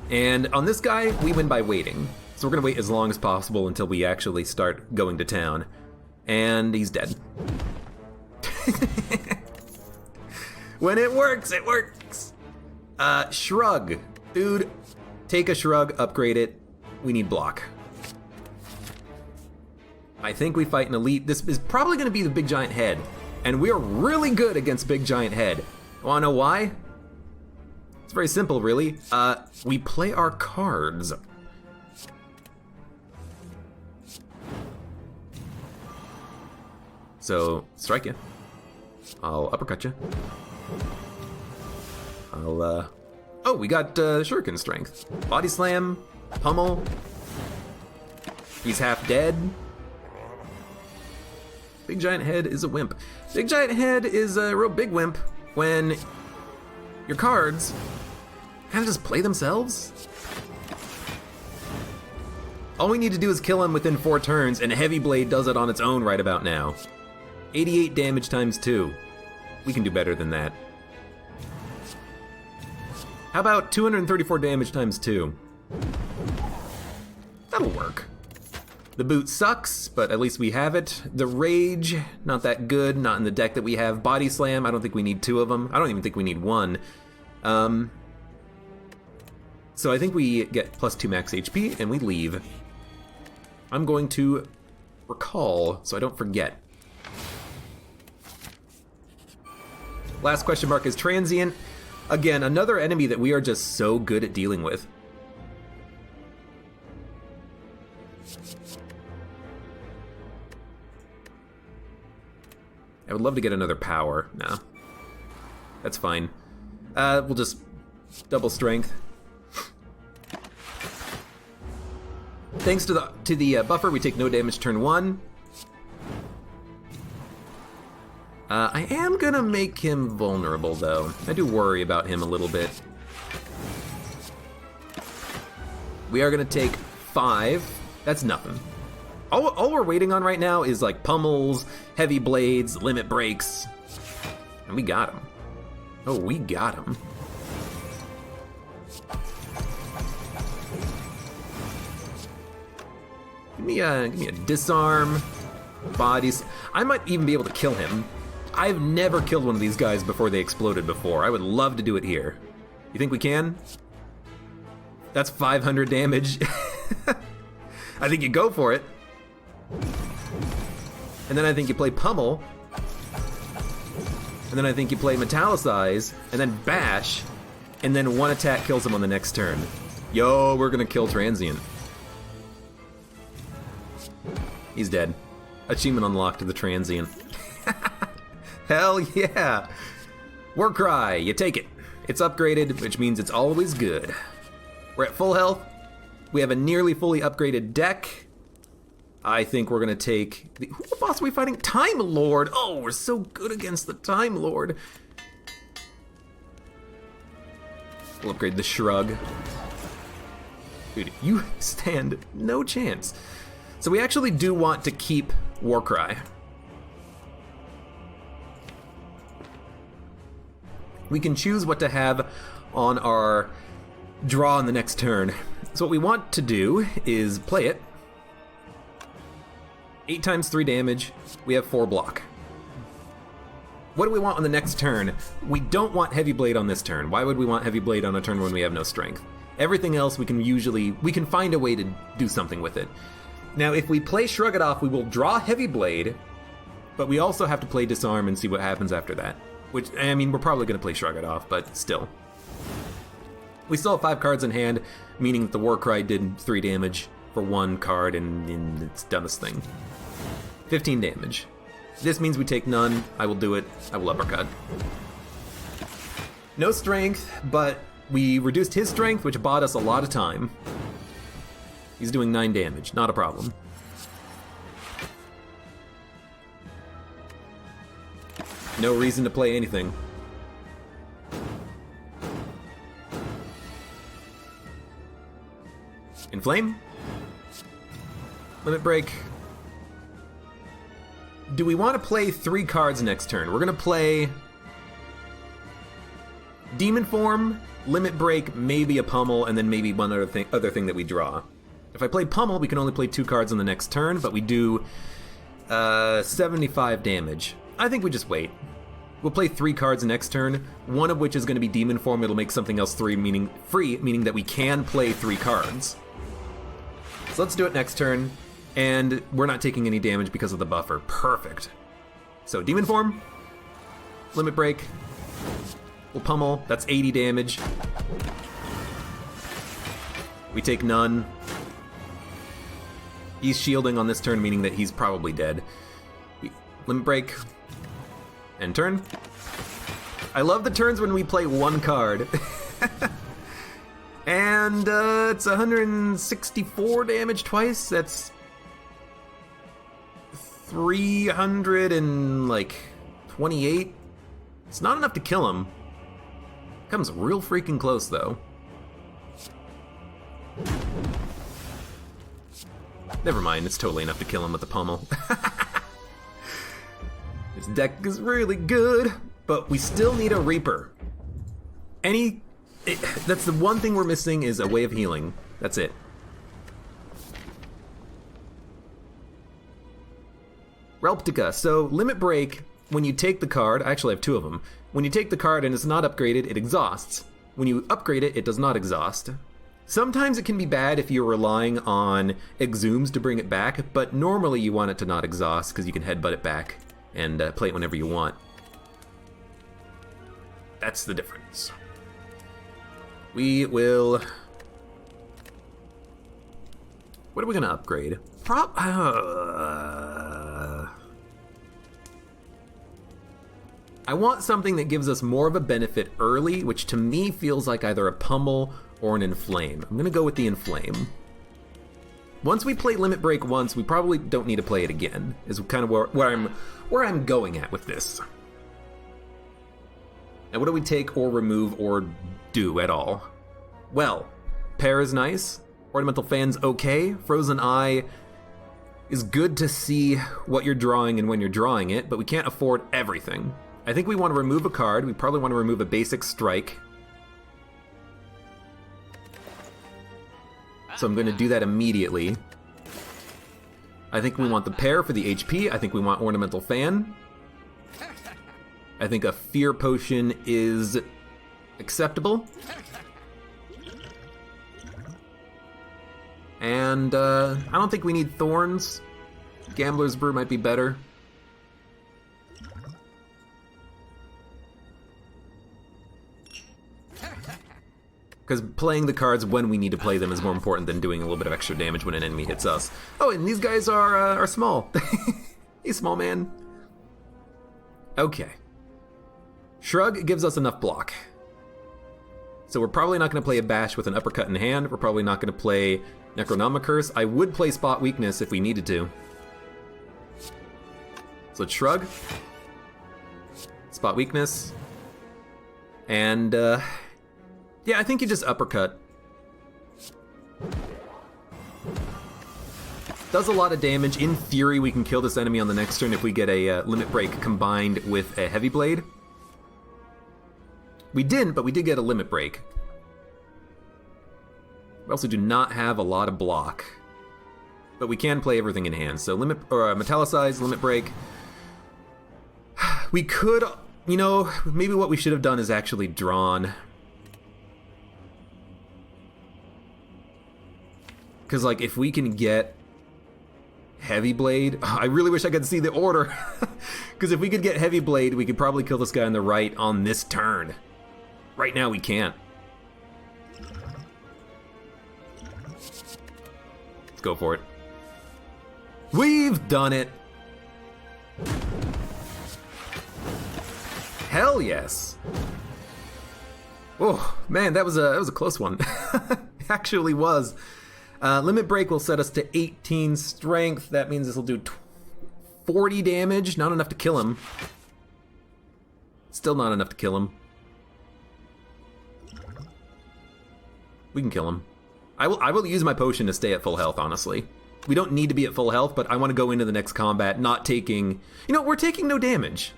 And on this guy, we win by waiting. So we're gonna wait as long as possible until we actually start going to town. And he's dead. When it works, it works. Shrug. Dude, take a shrug, upgrade it. We need block. I think we fight an elite. This is probably gonna be the big giant head. And we're really good against big giant head. Wanna know why? It's very simple, really. We play our cards. So, strike you. I'll uppercut you. I'll, Oh, we got Shuriken strength. Body slam, pummel. He's half dead. Big giant head is a wimp. Big giant head is a real big wimp when your cards kind of just play themselves. All we need to do is kill him within 4 turns, and Heavy Blade does it on its own right about now. 88 damage times 2. We can do better than that. How about 234 damage times 2? That'll work. The boot sucks, but at least we have it. The Rage, not that good, not in the deck that we have. Body Slam, I don't think we need 2 of them. I don't even think we need 1. So I think we get +2 max HP, and we leave. I'm going to recall, so I don't forget. Last question mark is Transient. Again, another enemy that we are just so good at dealing with. I would love to get another power. No. That's fine. We'll just double strength. Thanks to the buffer, we take no damage turn 1. I am gonna make him vulnerable, though. I do worry about him a little bit. We are gonna take 5. That's nothing. All we're waiting on right now is like pummels, heavy blades, limit breaks. And we got him. Oh, we got him. Give me a disarm, bodies. I might even be able to kill him. I've never killed one of these guys before they exploded before. I would love to do it here. You think we can? That's 500 damage. I think you go for it. And then I think you play Pummel. And then I think you play Metallicize, and then Bash, and then one attack kills him on the next turn. Yo, we're gonna kill Transient. He's dead. Achievement unlocked to the Transient. Hell yeah! Warcry, you take it. It's upgraded, which means it's always good. We're at full health. We have a nearly fully upgraded deck. I think we're gonna take who the boss are we fighting? Time Lord. Oh, we're so good against the Time Lord. We'll upgrade the Shrug. Dude, you stand no chance. So we actually do want to keep Warcry. We can choose what to have on our draw on the next turn. So what we want to do is play it. 8 times 3 damage, we have 4 block. What do we want on the next turn? We don't want Heavy Blade on this turn. Why would we want Heavy Blade on a turn when we have no strength? Everything else we can find a way to do something with it. Now if we play Shrug It Off, we will draw Heavy Blade, but we also have to play Disarm and see what happens after that. Which, I mean, we're probably going to play Shrug It Off, but still. We still have 5 cards in hand, meaning that the Warcry did 3 damage for 1 card and it's done its thing. 15 damage. This means we take none. I will do it. I will Uppercut. No strength, but we reduced his strength, which bought us a lot of time. He's doing 9 damage. Not a problem. No reason to play anything. Inflame? Limit Break. Do we want to play 3 cards next turn? We're going to play Demon Form, Limit Break, maybe a Pummel, and then maybe one other thing that we draw. If I play Pummel, we can only play 2 cards on the next turn, but we do 75 damage. I think we just wait. We'll play 3 cards next turn, one of which is going to be Demon Form. It'll make something else free, meaning that we can play 3 cards. So let's do it next turn, and we're not taking any damage because of the buffer. Perfect. So Demon Form, Limit Break, we'll Pummel, that's 80 damage. We take none. He's shielding on this turn, meaning that he's probably dead. Limit Break, and turn. I love the turns when we play 1 card. And it's 164 damage twice. That's 328. It's not enough to kill him. Comes real freaking close though. Never mind, it's totally enough to kill him with the Pummel. This deck is really good, but we still need a Reaper. That's the one thing we're missing, is a way of healing. That's it. Relptica. So Limit Break, when you take the card, I actually have 2 of them. When you take the card and it's not upgraded, it exhausts. When you upgrade it, it does not exhaust. Sometimes it can be bad if you're relying on Exhumes to bring it back, but normally you want it to not exhaust because you can headbutt it back and play it whenever you want. That's the difference. We will... What are we gonna upgrade? I want something that gives us more of a benefit early, which to me feels like either a Pummel or an Inflame. I'm gonna go with the Inflame. Once we play Limit Break once, we probably don't need to play it again, is kind of where I'm going at with this. Now what do we take or remove or do at all? Well, Pair is nice, Ornamental Fan's okay, Frozen Eye is good to see what you're drawing and when you're drawing it, but we can't afford everything. I think we want to remove a card. We probably want to remove a basic strike. So I'm going to do that immediately. I think we want the Pair for the HP. I think we want Ornamental Fan. I think a fear potion is acceptable. And I don't think we need thorns. Gambler's Brew might be better. Because playing the cards when we need to play them is more important than doing a little bit of extra damage when an enemy hits us. Oh, and these guys are small. Hey, small man. Okay. Shrug gives us enough block. So we're probably not going to play a Bash with an Uppercut in hand. We're probably not going to play Necronomicurse. I would play Spot Weakness if we needed to. So let's Shrug. Spot Weakness. And, yeah, I think you just Uppercut. Does a lot of damage. In theory, we can kill this enemy on the next turn if we get a Limit Break combined with a Heavy Blade. We didn't, but we did get a Limit Break. We also do not have a lot of block. But we can play everything in hand. So Metallicize, Limit Break. We could, you know, maybe what we should have done is actually drawn. Because, like, if we can get Heavy Blade... I really wish I could see the order. Because if we could get Heavy Blade, we could probably kill this guy on the right on this turn. Right now, we can't. Let's go for it. We've done it! Hell yes! Oh, man, that was a close one. Actually was. Limit Break will set us to 18 strength. That means this will do 40 damage. Not enough to kill him. Still not enough to kill him. We can kill him. I will use my potion to stay at full health, honestly. We don't need to be at full health, but I want to go into the next combat not taking... You know, we're taking no damage.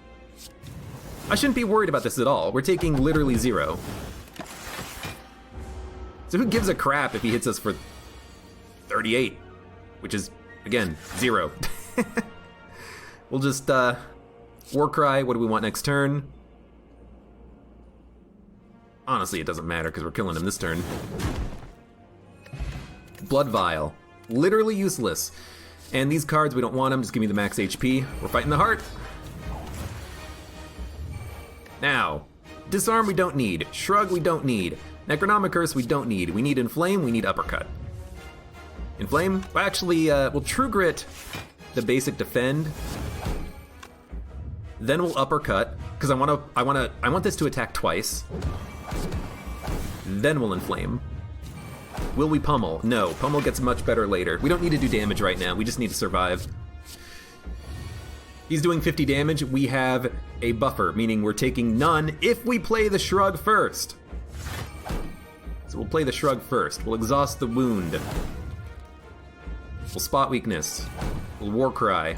I shouldn't be worried about this at all. We're taking literally 0. So who gives a crap if he hits us for 38? Which is, again, 0. We'll just, Warcry, what do we want next turn? Honestly, it doesn't matter because we're killing him this turn. Blood Vial. Literally useless. And these cards, we don't want them, just give me the max HP. We're fighting the heart. Now, Disarm we don't need. Shrug we don't need. Necronomicurse we don't need. We need Inflame, we need Uppercut. Inflame? Well, actually, we'll True Grit the basic defend. Then we'll Uppercut, because I want this to attack twice. Then we'll Inflame. Will we Pummel? No, Pummel gets much better later. We don't need to do damage right now, we just need to survive. He's doing 50 damage, we have a buffer, meaning we're taking none if we play the Shrug first. So we'll play the Shrug first. We'll exhaust the wound. We'll Spot Weakness. We'll Warcry.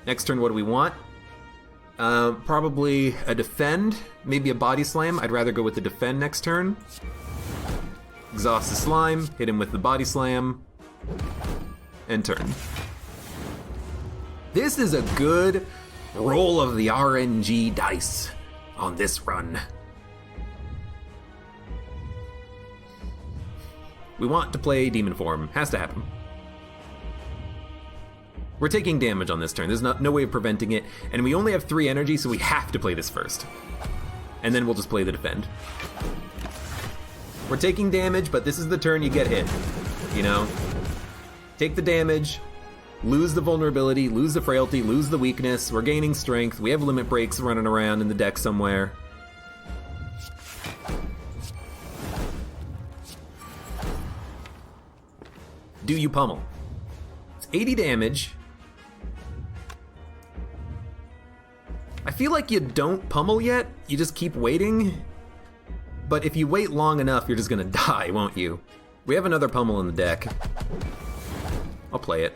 Next turn, what do we want? Probably a Defend, maybe a Body Slam. I'd rather go with the Defend next turn. Exhaust the Slime, hit him with the Body Slam, and turn. This is a good roll of the RNG dice on this run. We want to play Demon Form. Has to happen. We're taking damage on this turn. There's no way of preventing it. And we only have 3 energy, so we have to play this first. And then we'll just play the Defend. We're taking damage, but this is the turn you get hit. You know? Take the damage, lose the vulnerability, lose the frailty, lose the weakness. We're gaining strength. We have limit breaks running around in the deck somewhere. Do you pummel? It's 80 damage. I feel like you don't pummel yet. You just keep waiting. But if you wait long enough, you're just gonna die, won't you? We have another pummel in the deck. I'll play it.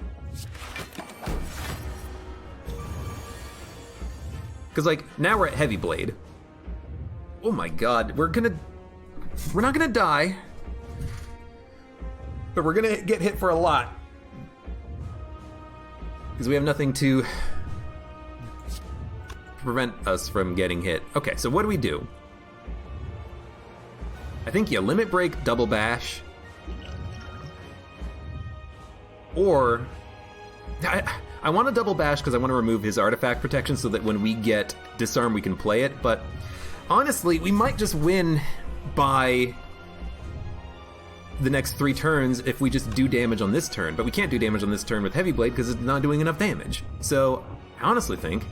Because, like, now we're at Heavy Blade. Oh my god, we're not gonna die. But we're gonna get hit for a lot. Because we have nothing to prevent us from getting hit. Okay, so what do we do? I think you limit break, double bash. Or... I want to double bash because I want to remove his artifact protection so that when we get disarm we can play it, but honestly, we might just win by the next 3 turns if we just do damage on this turn, but we can't do damage on this turn with Heavy Blade because it's not doing enough damage. So I honestly think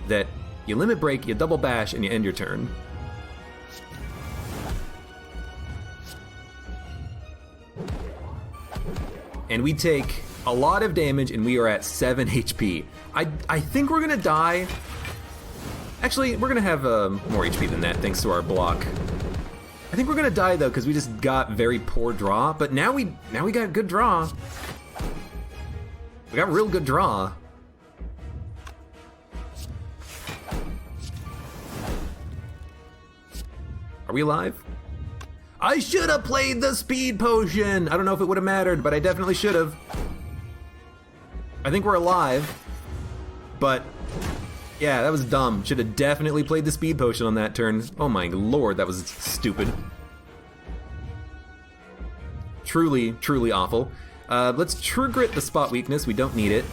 that you limit break, you double bash, and you end your turn. And we take a lot of damage, and we are at 7 HP. I think we're gonna die. Actually, we're gonna have more HP than that thanks to our block. I think we're gonna die though because we just got very poor draw. But now we got good draw. We got real good draw. Are we alive? I should have played the speed potion. I don't know if it would have mattered, but I definitely should have. I think we're alive, but yeah, that was dumb. Should have definitely played the speed potion on that turn. Oh my lord, that was stupid. Truly, truly awful. Let's True Grit the spot weakness. We don't need it.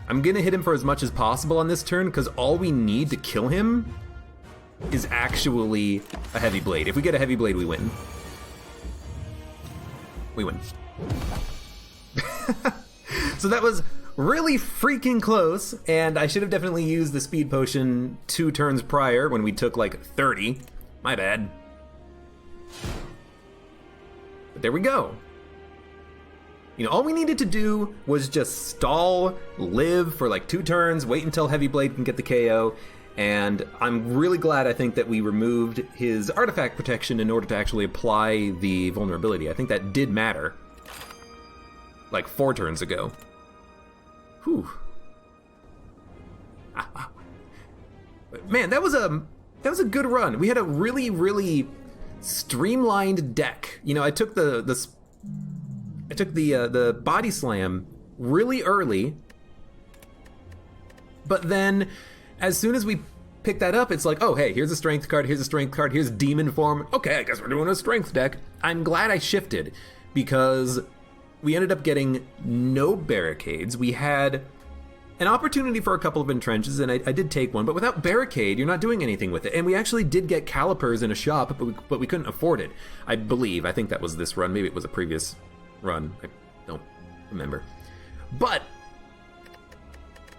I'm gonna hit him for as much as possible on this turn because all we need to kill him is actually a Heavy Blade. If we get a Heavy Blade, we win. We win. So that was really freaking close, and I should have definitely used the speed potion 2 turns prior when we took like 30. My bad. But there we go. You know, all we needed to do was just stall, live for like 2 turns, wait until Heavy Blade can get the KO, and I'm really glad I think that we removed his artifact protection in order to actually apply the vulnerability. I think that did matter. Like 4 turns ago. Whew. But man, that was a good run. We had a really, really streamlined deck. You know, I took the body slam really early, but then as soon as we pick that up, it's like, oh hey, here's a strength card, here's a strength card, here's demon form. Okay, I guess we're doing a strength deck. I'm glad I shifted because we ended up getting no barricades. We had an opportunity for a couple of entrenches, and I did take one, but without barricade, you're not doing anything with it. And we actually did get calipers in a shop, but we couldn't afford it. I believe. I think that was this run. Maybe it was a previous run. I don't remember. But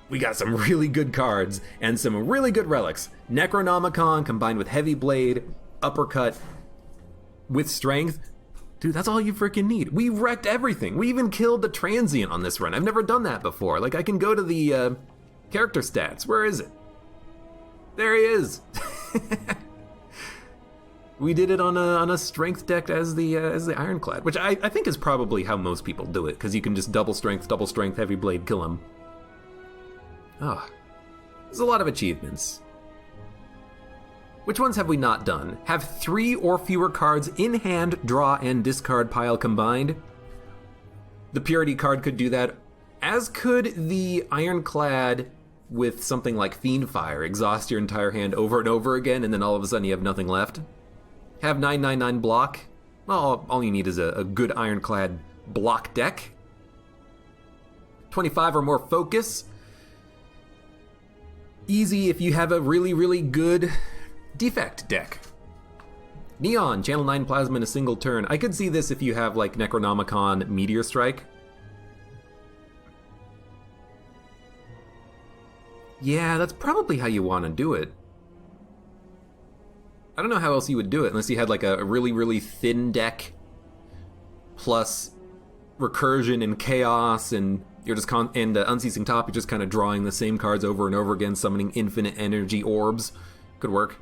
we got some really good cards and some really good relics. Necronomicon combined with Heavy Blade, Uppercut with Strength. Dude, that's all you freaking need. We wrecked everything. We even killed the Transient on this run. I've never done that before. Like, I can go to the character stats. Where is it? There he is. We did it on a strength deck as the Ironclad, which I think is probably how most people do it, because you can just double strength, Heavy Blade, kill him. Ah, there's a lot of achievements. Which ones have we not done? Have 3 or fewer cards in hand, draw, and discard pile combined. The Purity card could do that, as could the Ironclad with something like Fiendfire. Exhaust your entire hand over and over again, and then all of a sudden you have nothing left. Have 999 block. Well, all you need is a good Ironclad block deck. 25 or more focus. Easy if you have a really, really good defect deck. Neon, channel 9 plasma in a single turn. I could see this if you have like Necronomicon, Meteor Strike. Yeah, that's probably how you want to do it. I don't know how else you would do it unless you had like a really, really thin deck plus recursion and chaos, and you're just unceasing top. You're just kind of drawing the same cards over and over again, summoning infinite energy orbs. Could work.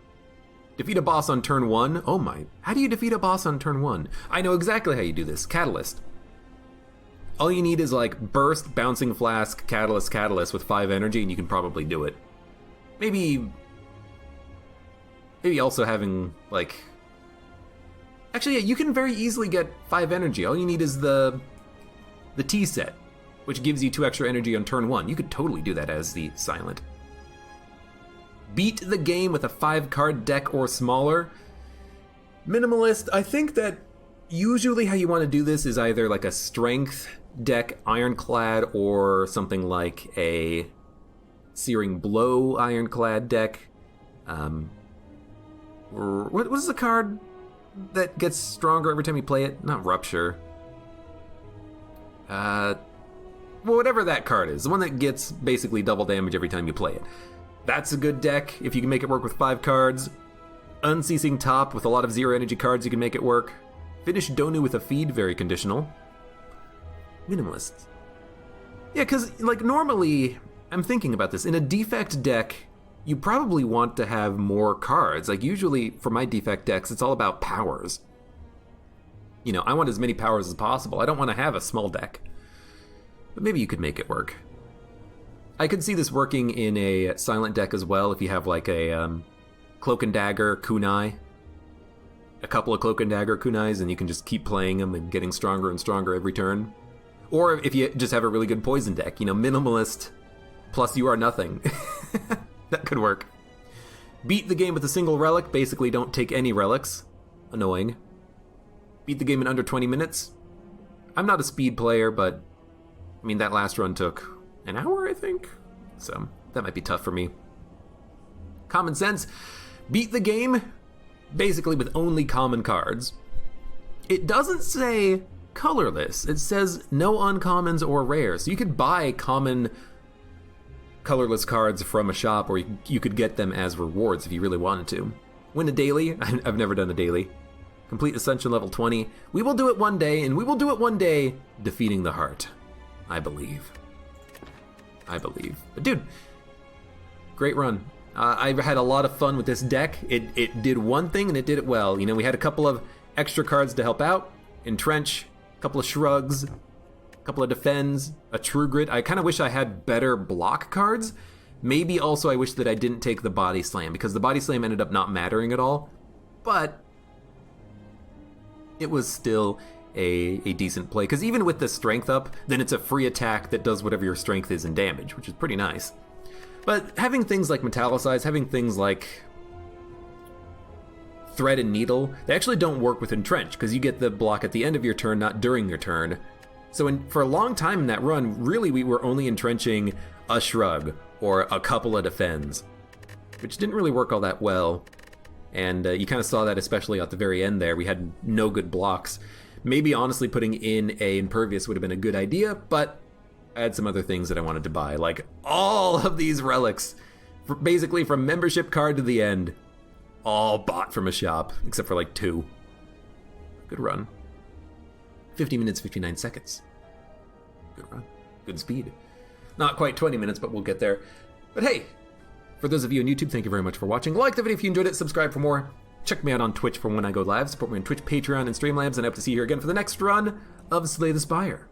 Defeat a boss on turn 1. Oh my. How do you defeat a boss on turn 1? I know exactly how you do this. Catalyst. All you need is like burst, bouncing flask, catalyst with 5 energy, and you can probably do it. Maybe also having like... Actually, yeah, you can very easily get 5 energy. All you need is the T set. which gives you 2 extra energy on turn 1. You could totally do that as the Silent. Beat the game with a 5-card deck or smaller. Minimalist, I think that usually how you want to do this is either like a Strength deck, Ironclad, or something like a Searing Blow Ironclad deck. Or what is the card that gets stronger every time you play it? Not Rupture. Well, whatever that card is, the one that gets basically double damage every time you play it. That's a good deck if you can make it work with 5 cards. Unceasing Top with a lot of 0 energy cards, you can make it work. Finish Donu with a feed, very conditional. Minimalist. Yeah, because like normally, I'm thinking about this, in a defect deck, you probably want to have more cards. Like usually for my defect decks, it's all about powers. You know, I want as many powers as possible. I don't want to have a small deck. But maybe you could make it work. I could see this working in a Silent deck as well if you have like a Cloak and Dagger Kunai. A couple of Cloak and Dagger Kunais and you can just keep playing them and getting stronger and stronger every turn. Or if you just have a really good poison deck, you know, Minimalist plus You Are Nothing. That could work. Beat the game with a single relic. Basically, don't take any relics. Annoying. Beat the game in under 20 minutes. I'm not a speed player, but I mean, that last run took an hour, I think. So that might be tough for me. Common sense. Beat the game basically with only common cards. It doesn't say colorless. It says no uncommons or rares. So you could buy common colorless cards from a shop, or you could get them as rewards if you really wanted to. Win a daily. I've never done a daily. Complete Ascension level 20. We will do it one day, and we will do it one day defeating the heart. I believe. But dude, great run. I had a lot of fun with this deck. It did one thing, and it did it well. You know, we had a couple of extra cards to help out. Entrench, a couple of Shrugs, couple of defends, a True Grit. I kind of wish I had better block cards. Maybe also I wish that I didn't take the Body Slam, because the Body Slam ended up not mattering at all. But it was still a decent play, because even with the Strength up, then it's a free attack that does whatever your Strength is in damage, which is pretty nice. But having things like Metallicize, having things like Thread and Needle, they actually don't work with Entrench, because you get the block at the end of your turn, not during your turn. So for a long time in that run, really we were only entrenching a Shrug or a couple of defends, which didn't really work all that well. And you kind of saw that especially at the very end there. We had no good blocks. Maybe honestly putting in a Impervious would have been a good idea, but I had some other things that I wanted to buy, like all of these relics, basically from membership card to the end, all bought from a shop, except for like 2. Good run. 50 minutes, 59 seconds. Good run. Good speed. Not quite 20 minutes, but we'll get there. But hey, for those of you on YouTube, thank you very much for watching. Like the video if you enjoyed it, subscribe for more. Check me out on Twitch for when I go live. Support me on Twitch, Patreon, and Streamlabs, and I hope to see you here again for the next run of Slay the Spire.